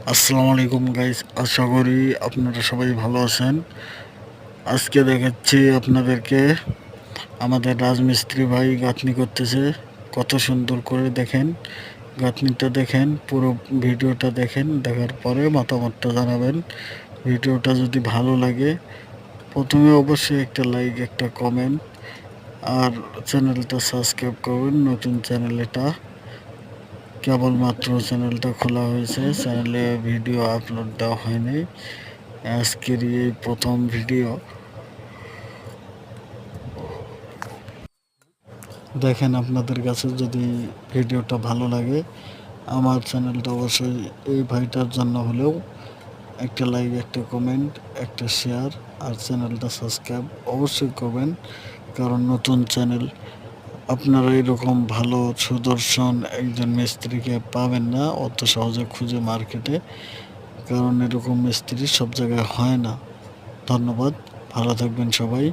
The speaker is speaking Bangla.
আসসালামু আলাইকুম গাইস, আশা করি আপনারা সবাই ভালো আছেন। আজকে দেখাচ্ছি আপনাদেরকে আমাদের রাজমিস্ত্রি ভাই গাঁথনি করতেছে। কত সুন্দর করে দেখেন, গাঁথনিটা দেখেন, পুরো ভিডিওটা দেখেন, দেখার পরে মতামতটা জানাবেন। ভিডিওটা যদি ভালো লাগে প্রথমে অবশ্যই একটা লাইক, একটা কমেন্ট আর চ্যানেলটা সাবস্ক্রাইব করবেন। নতুন চ্যানেল এটা, কেবলমাত্র চ্যানেলটা খোলা হয়েছে, চ্যানেলে ভিডিও আপলোড দেওয়া হয়নি। আজকের এই প্রথম ভিডিও। দেখেন, আপনাদের কাছে যদি ভিডিওটা ভালো লাগে আমার চ্যানেলটা অবশ্যই এই ভাইটার জন্য হলেও একটা লাইক, একটা কমেন্ট, একটা শেয়ার আর চ্যানেলটা সাবস্ক্রাইব অবশ্যই করবেন। কারণ নতুন চ্যানেল, আপনারা এরকম ভালো সুদর্শন একজন মিস্ত্রিকে পাবেন না অত সহজে খুঁজে মার্কেটে, কারণ এরকম মিস্ত্রি সব জায়গায় হয় না। ধন্যবাদ, ভালো থাকবেন সবাই।